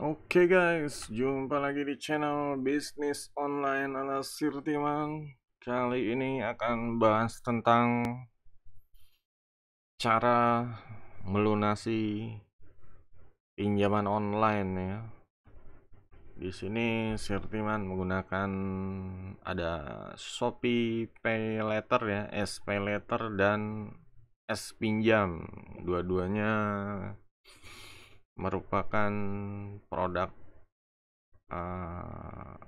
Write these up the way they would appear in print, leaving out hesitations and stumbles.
Oke guys, jumpa lagi di channel bisnis online ala Sirtiman. Kali ini akan bahas tentang cara melunasi pinjaman online ya. Di sini Sirtiman menggunakan ada Shopee Pay Later ya, S Pay Later dan S Pinjam. Dua-duanya merupakan produk uh,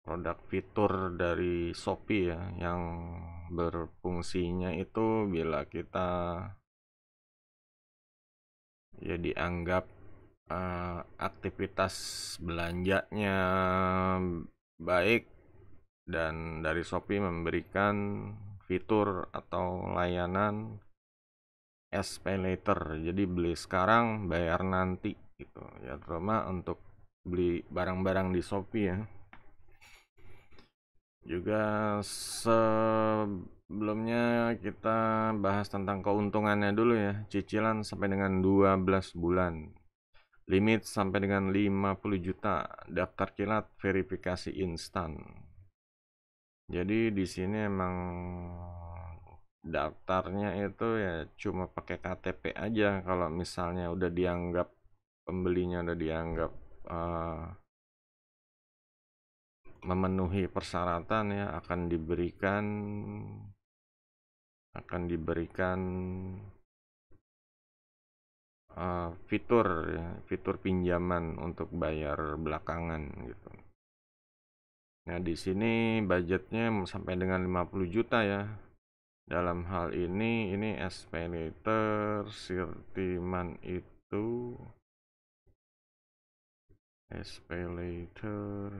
produk fitur dari Shopee ya, yang berfungsinya itu bila kita ya dianggap aktivitas belanjanya baik, dan dari Shopee memberikan fitur atau layanan SPay later, jadi beli sekarang bayar nanti gitu ya, terutama untuk beli barang-barang di Shopee ya. Juga sebelumnya kita bahas tentang keuntungannya dulu ya. Cicilan sampai dengan 12 bulan. Limit sampai dengan 50 juta. Daftar kilat verifikasi instan. Jadi di sini emang daftarnya itu ya cuma pakai KTP aja. Kalau misalnya udah dianggap pembelinya udah dianggap uh, memenuhi persyaratan ya, akan diberikan fitur ya, fitur pinjaman untuk bayar belakangan gitu. Nah, di sini budgetnya sampai dengan 50 juta ya. Dalam hal ini SPay later Sirtiman itu SPay later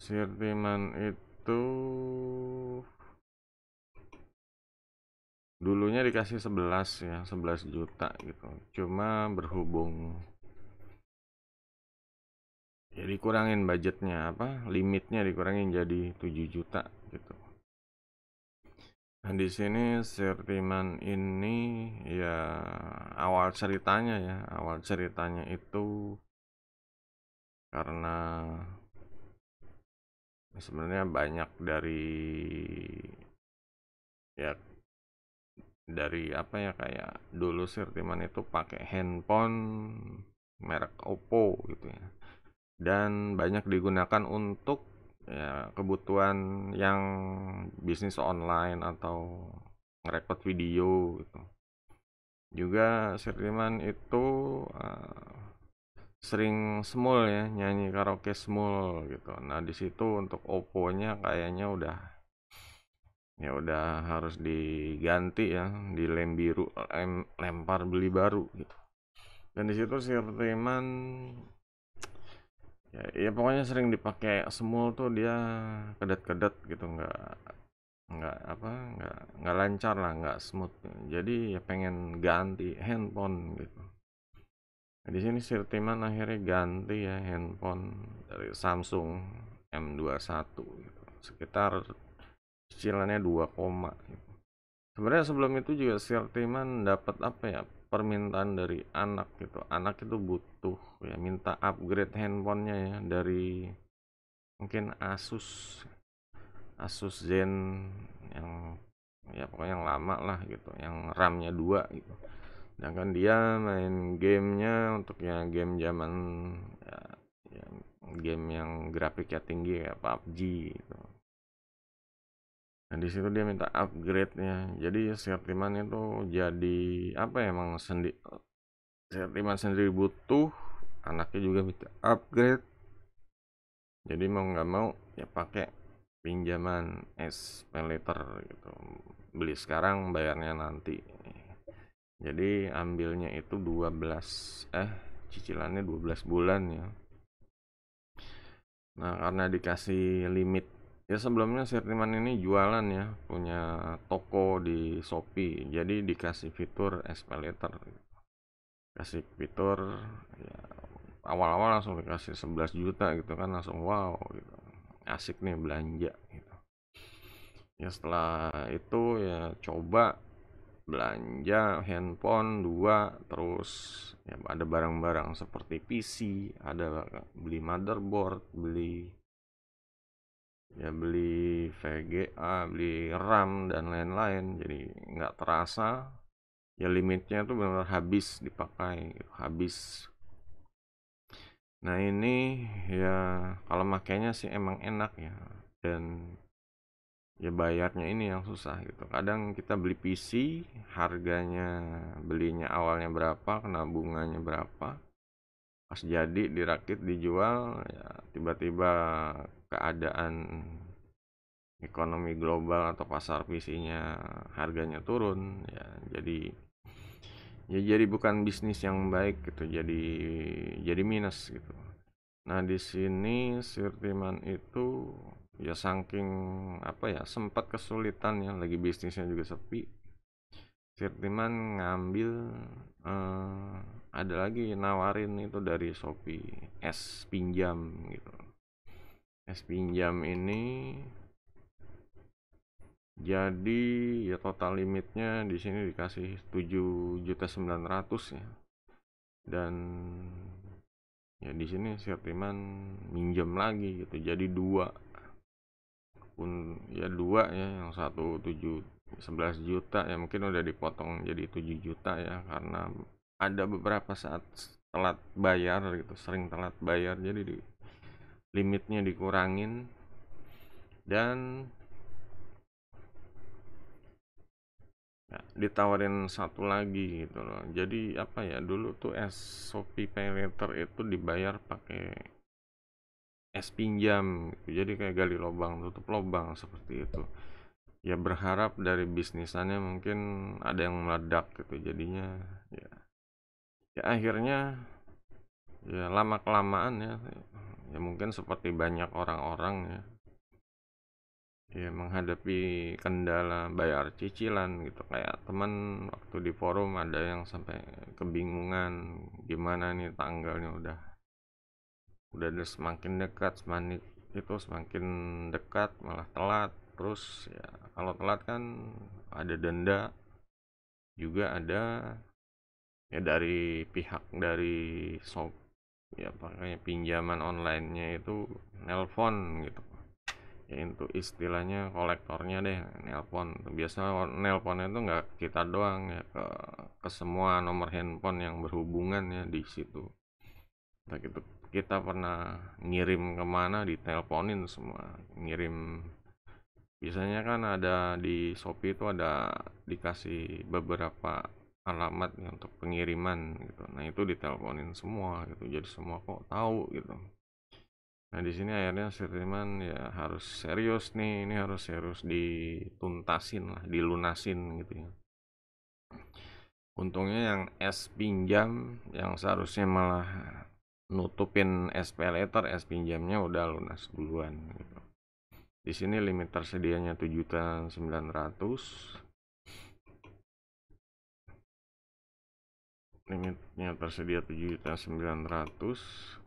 Sirtiman itu dulunya dikasih 11 ya, 11 juta gitu. Cuma berhubung ya dikurangin budgetnya, limitnya dikurangin jadi 7 juta gitu. Nah, di sini Sirtiman ini ya awal ceritanya itu karena sebenarnya banyak ya dari apa ya, kayak dulu Sirtiman itu pakai handphone merek Oppo gitu ya, dan banyak digunakan untuk ya kebutuhan yang bisnis online atau ngerekod video gitu. Juga Sirtiman itu sering small ya, nyanyi karaoke small gitu. Nah, di situ untuk Oppo-nya kayaknya udah harus diganti ya, lempar beli baru gitu. Dan di situ Sirtiman ya pokoknya sering dipakai semul tuh dia kedet-kedet gitu, nggak apa nggak lancar lah, nggak smooth. Jadi ya pengen ganti handphone gitu. Nah, di sini Sirtiman akhirnya ganti ya handphone dari Samsung M21 gitu. Sekitar cicilannya 2 koma gitu. Sebenarnya sebelum itu juga Sirtiman dapat apa ya, permintaan dari anak gitu. Anak itu butuh ya, minta upgrade handphonenya ya, dari mungkin Asus Zen yang ya pokoknya yang lama lah gitu, yang RAM-nya 2 gitu. Sedangkan dia main gamenya untuk ya game zaman ya, ya game yang grafiknya tinggi kayak PUBG gitu. Nah, di situ dia minta upgrade-nya. Jadi Sirtiman itu jadi apa ya, emang Sirtiman sendiri butuh, anaknya juga minta upgrade. Jadi mau nggak mau ya pakai pinjaman pay later gitu. Beli sekarang bayarnya nanti. Jadi ambilnya itu 12 cicilannya 12 bulan ya. Nah, karena dikasih limit ya, sebelumnya Sirtiman ini jualan ya, punya toko di Shopee. Jadi dikasih fitur pay later. Kasih fitur ya, awal-awal langsung dikasih 11 juta gitu kan, langsung wow gitu. Asik nih belanja gitu. Ya setelah itu ya coba belanja handphone 2, terus ya ada barang-barang seperti PC, ada beli motherboard, beli VGA, beli RAM dan lain-lain. Jadi nggak terasa ya limitnya tuh benar habis dipakai, habis. Nah ini ya kalau makainya sih emang enak ya, dan ya bayarnya ini yang susah gitu. Kadang kita beli PC, harganya belinya awalnya berapa, kena bunganya berapa, pas jadi dirakit dijual ya tiba-tiba keadaan ekonomi global atau pasar PC-nya harganya turun ya, jadi bukan bisnis yang baik gitu, jadi minus gitu. Nah di sini Sirtiman itu ya saking apa ya, sempat kesulitan ya, lagi bisnisnya juga sepi. Sirtiman ngambil eh, ada lagi nawarin itu dari Shopee, es pinjam gitu. Es pinjam ini jadi ya total limitnya di sini dikasih 7.900.000 ya. Dan ya di sini Sirtiman minjem lagi gitu. Jadi dua pun ya dua ya, yang satu 11 juta ya, mungkin udah dipotong jadi 7 juta ya, karena ada beberapa saat telat bayar gitu, sering telat bayar, jadi limitnya dikurangin. Dan ya, ditawarin satu lagi gitu loh. Jadi apa ya, dulu tuh es Shopee Pay Later itu dibayar pakai es pinjam gitu. Jadi kayak gali lubang tutup lubang seperti itu. Ya berharap dari bisnisannya mungkin ada yang meledak gitu. Jadinya ya, ya akhirnya ya lama kelamaan ya mungkin seperti banyak orang-orang ya menghadapi kendala bayar cicilan gitu. Kayak teman waktu di forum ada yang sampai kebingungan gimana nih, tanggalnya udah semakin dekat, semakin dekat malah telat. Terus ya kalau telat kan ada denda, juga ada ya dari pihak dari shop ya, makanya pinjaman online-nya itu nelpon gitu ya, itu istilahnya kolektornya deh, nelpon. Biasa nelponnya itu nggak kita doang ya, ke semua nomor handphone yang berhubungan ya di situ. Nah, gitu kita pernah ngirim kemana diteleponin semua, ngirim. Biasanya kan ada di Shopee itu ada dikasih beberapa alamat ya untuk pengiriman gitu. Nah, itu diteleponin semua gitu. Jadi semua kok tahu gitu. Nah, di sini akhirnya Sirtiman ya harus serius nih, ini harus serius dituntasin lah, dilunasin gitu ya. Untungnya yang es pinjam yang seharusnya malah nutupin SP Later, es pinjamnya udah lunas duluan gitu. Di sini limit tersedianya 7.900.000. Limitnya tersedia 7.900.000.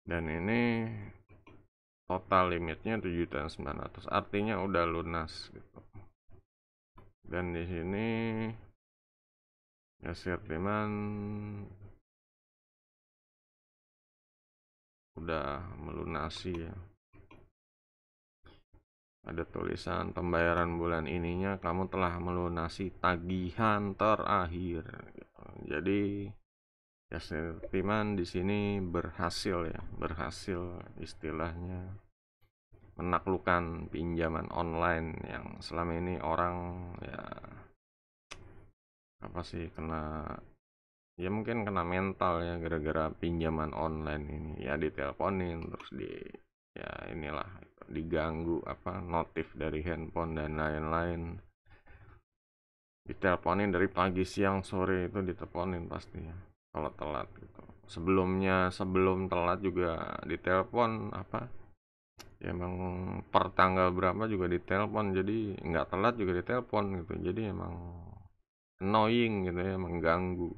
Dan ini total limitnya 7.900.000, artinya udah lunas gitu. Dan di sini ya Sirtiman udah melunasi ya. Ada tulisan pembayaran bulan ininya kamu telah melunasi tagihan terakhir gitu. Jadi ya Sirtiman di sini berhasil ya, berhasil istilahnya menaklukkan pinjaman online yang selama ini orang ya apa sih, kena ya mungkin kena mental ya gara-gara pinjaman online ini ya, diteleponin terus ya inilah, diganggu apa notif dari handphone dan lain-lain, diteleponin dari pagi siang sore itu diteleponin pasti ya kalau telat gitu. Sebelum telat juga ditelepon apa ya, emang per tanggal berapa juga ditelepon, jadi nggak telat juga ditelepon gitu. Jadi emang annoying gitu ya, mengganggu.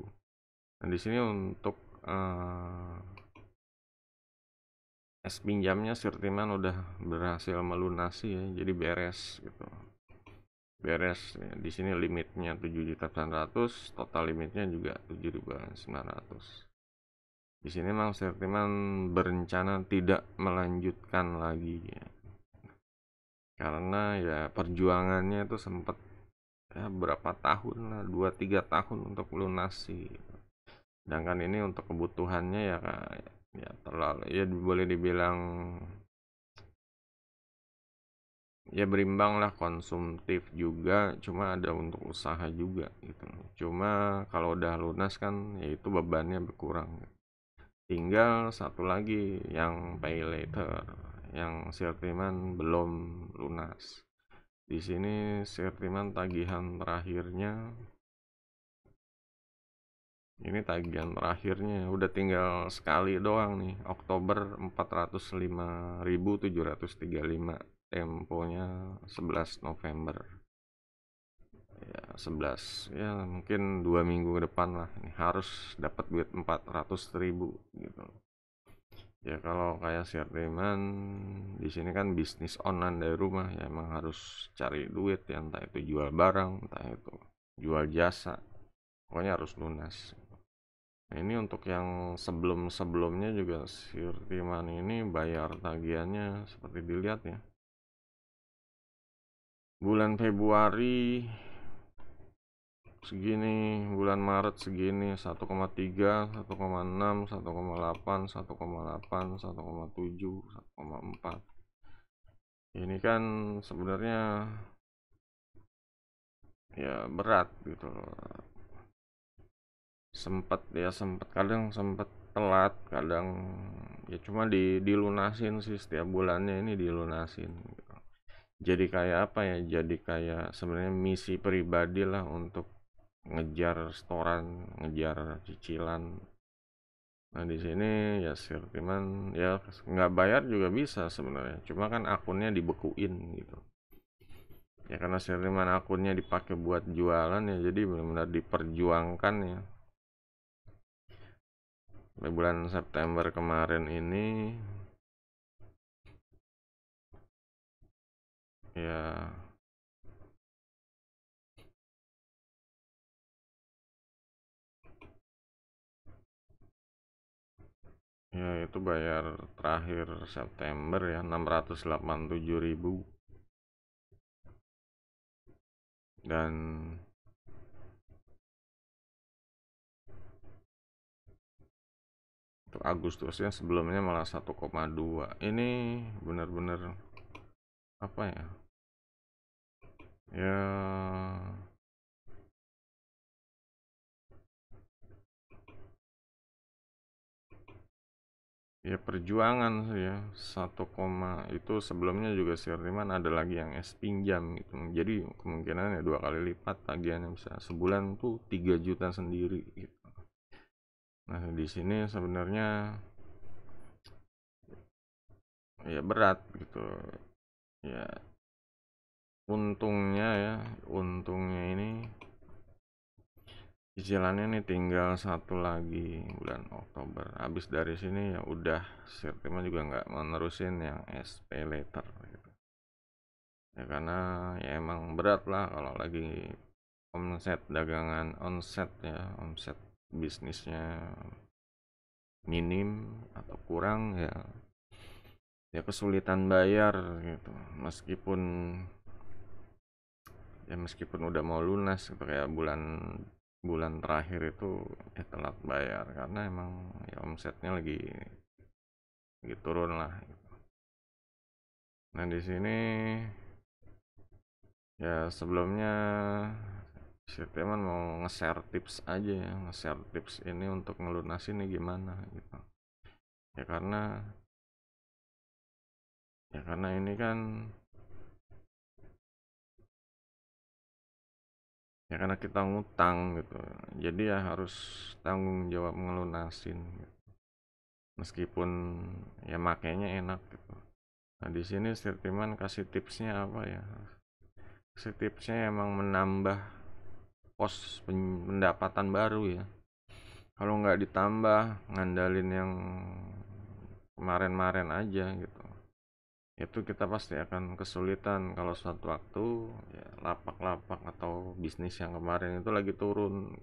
Nah di sini untuk es pinjamnya Sirtiman udah berhasil melunasi ya, jadi beres gitu. Beres ya. Di sini limitnya 7.900.000, total limitnya juga 7.900.000. Di sini memang Sirtiman berencana tidak melanjutkan lagi ya. Karena ya perjuangannya itu sempat ya berapa tahun lah, 2-3 tahun untuk lunasi. Sedangkan ini untuk kebutuhannya ya ya terlalu ya boleh dibilang ya berimbang lah, konsumtif juga, cuma ada untuk usaha juga gitu. Cuma kalau udah lunas kan ya itu bebannya berkurang. Tinggal satu lagi yang pay later, yang Sirtiman belum lunas. Di sini Sirtiman tagihan terakhirnya, ini tagihan terakhirnya udah tinggal sekali doang nih, Oktober 405.735, temponya 11 November. Ya 11 ya mungkin 2 minggu ke depan lah, ini harus dapat duit 400.000 gitu. Ya kalau kayak Sirtiman di sini kan bisnis online dari rumah ya, emang harus cari duit ya, entah itu jual barang, entah itu jual jasa, pokoknya harus lunas. Nah, ini untuk yang sebelum-sebelumnya juga Sirtiman ini bayar tagihannya seperti dilihat ya. Bulan Februari segini, bulan Maret segini, 1,3, 1,6, 1,8, 1,8, 1,7, 1,4. Ini kan sebenarnya ya berat gitu loh. Sempet kadang sempet telat, kadang ya cuma dilunasin sih, setiap bulannya ini dilunasin gitu. Jadi kayak apa ya? Jadi kayak sebenarnya misi pribadi lah untuk ngejar setoran, ngejar cicilan. Nah di sini ya Sirtiman ya nggak bayar juga bisa sebenarnya, cuma kan akunnya dibekuin gitu. Ya karena Sirtiman akunnya dipakai buat jualan ya, jadi benar-benar diperjuangkan ya. Di bulan September kemarin ini ya ya itu bayar terakhir September ya 687.000. Dan untuk Agustusnya sebelumnya malah 1,2. Ini benar-benar apa ya? Ya ya perjuangan sih ya. 1, itu sebelumnya juga Sirtiman ada lagi yang es pinjam gitu. Jadi kemungkinan ya 2 kali lipat tagihannya, bisa sebulan tuh 3 juta sendiri gitu. Nah di sini sebenarnya ya berat gitu ya. Untungnya ini cicilannya nih tinggal satu lagi bulan Oktober. Habis dari sini ya udah, Sirtima juga nggak mau nerusin yang SP later gitu. Ya karena ya emang berat lah kalau lagi omset dagangan, omset bisnisnya minim atau kurang ya, ya kesulitan bayar gitu. Meskipun udah mau lunas gitu, kayak bulan bulan terakhir itu telat bayar karena emang ya omsetnya lagi turun lah gitu. Nah di sini ya sebelumnya si teman mau nge-share tips aja ya, nge-share tips ini untuk ngelunasin nih gimana gitu. Ya karena ya karena ini kan ya karena kita ngutang gitu, jadi ya harus tanggung jawab ngelunasin gitu. Meskipun ya makainya enak gitu. Nah, di sini Sirtiman kasih tipsnya apa ya? Kasih tipsnya emang menambah pos pendapatan baru ya. Kalau nggak ditambah, ngandalin yang kemarin-kemarin aja gitu. Itu kita pasti akan kesulitan kalau suatu waktu ya lapak-lapak atau bisnis yang kemarin itu lagi turun.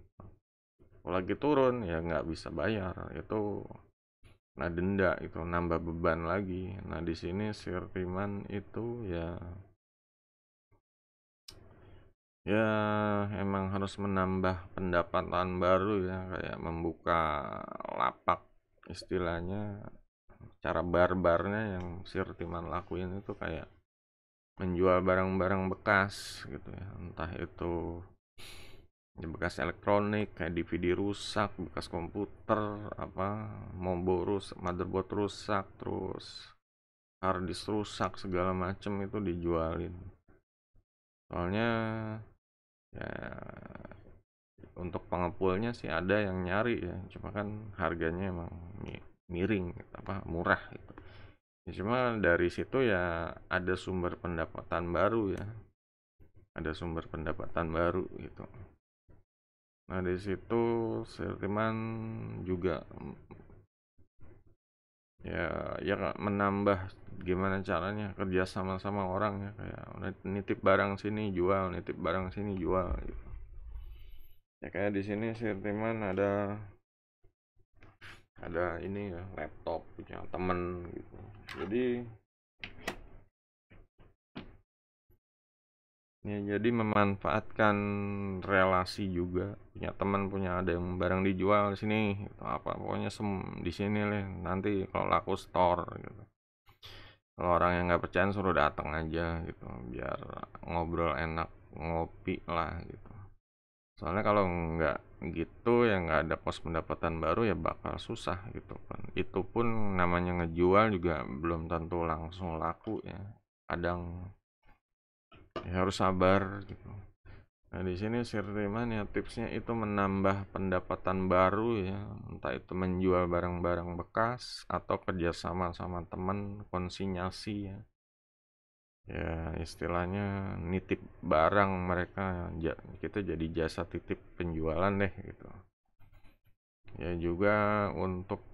Kalau lagi turun ya nggak bisa bayar, itu nah denda, itu nambah beban lagi. Nah di sini Sirtiman itu ya emang harus menambah pendapatan baru ya, kayak membuka lapak istilahnya. Cara barbarnya yang Sirtiman lakuin itu kayak menjual barang-barang bekas gitu ya, entah itu ya bekas elektronik kayak DVD rusak, bekas komputer, apa, motherboard rusak, terus harddisk rusak, segala macem itu dijualin. Soalnya ya untuk pengepulnya sih ada yang nyari ya, cuma kan harganya emang miring, apa, murah gitu. Ya, cuma dari situ ya ada sumber pendapatan baru ya, ada sumber pendapatan baru gitu. Nah di situ Sirtiman juga ya menambah gimana caranya kerja sama orang ya, kayak nitip barang sini jual, nitip barang sini jual gitu. Ya kayak di sini Sirtiman ada ini ya, laptop punya temen gitu. Jadi memanfaatkan relasi juga, punya teman, punya ada yang barang dijual di sini gitu, apa pokoknya di sini lah, nanti kalau laku store gitu. Kalau orang yang nggak percaya suruh datang aja gitu, biar ngobrol enak, ngopi lah gitu. Soalnya kalau nggak gitu ya nggak ada pos pendapatan baru ya bakal susah gitu kan. Itu pun namanya ngejual juga belum tentu langsung laku ya. Kadang ya harus sabar gitu. Nah, di sini Sirtiman ya tipsnya itu menambah pendapatan baru ya, entah itu menjual barang-barang bekas atau kerjasama sama teman konsinyasi ya. Ya istilahnya nitip barang mereka, kita jadi jasa titip penjualan deh gitu. Ya juga untuk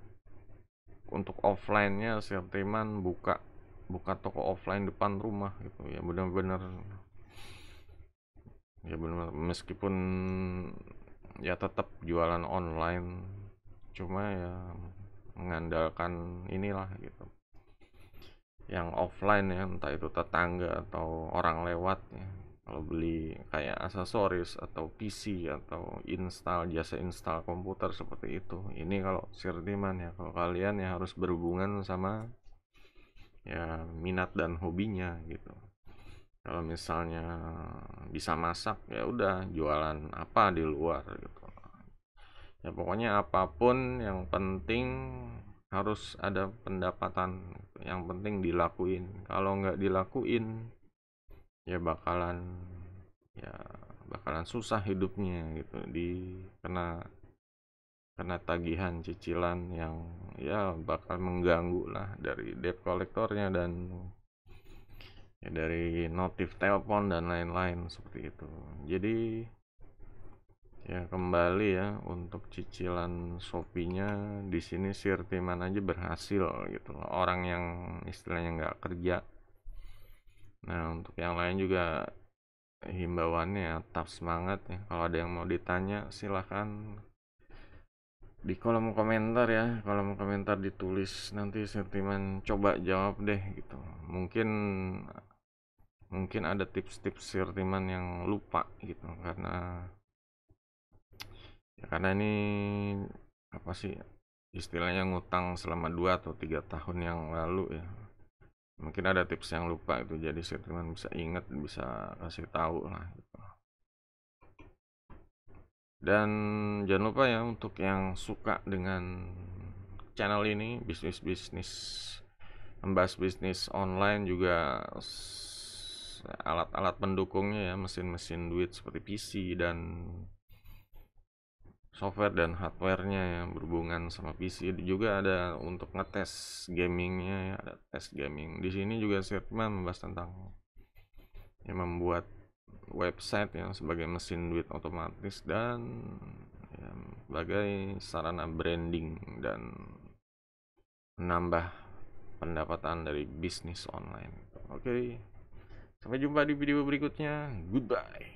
offline-nya Sirtiman buka buka toko offline depan rumah gitu ya, benar-benar ya benar, meskipun ya tetap jualan online, cuma ya mengandalkan inilah gitu, yang offline ya, entah itu tetangga atau orang lewat ya, kalau beli kayak aksesoris atau PC atau jasa install komputer seperti itu. Ini kalau Sirtiman ya, kalau kalian ya harus berhubungan sama ya minat dan hobinya gitu. Kalau misalnya bisa masak ya udah jualan apa di luar gitu. Ya pokoknya apapun yang penting harus ada pendapatan, yang penting dilakuin. Kalau nggak dilakuin ya ya bakalan susah hidupnya gitu, kena tagihan cicilan yang ya bakal mengganggu lah, dari debt kolektornya dan ya dari notif telepon dan lain-lain seperti itu. Jadi ya kembali ya, untuk cicilan Shopee-nya di sini Sirtiman aja berhasil gitu loh. Orang yang istilahnya nggak kerja. Nah untuk yang lain juga himbauannya ya, tetap semangat ya. Kalau ada yang mau ditanya silahkan di kolom komentar ya, kolom komentar ditulis, nanti Sirtiman coba jawab deh gitu. Mungkin mungkin ada tips-tips Sirtiman yang lupa gitu, karena ini apa sih istilahnya, ngutang selama 2 atau 3 tahun yang lalu ya. Mungkin ada tips yang lupa itu, jadi Sirtiman bisa ingat, bisa kasih tahu lah gitu. Dan jangan lupa ya, untuk yang suka dengan channel ini, bisnis-bisnis, membahas bisnis online juga, alat-alat pendukungnya ya, mesin-mesin duit seperti PC dan software dan hardware-nya yang berhubungan sama PC. Juga ada untuk ngetes gamingnya ya, ada tes gaming. Di sini juga Sirtiman membahas tentang yang membuat website yang sebagai mesin duit otomatis, dan ya, sebagai sarana branding dan menambah pendapatan dari bisnis online. Oke, sampai jumpa di video berikutnya. Goodbye.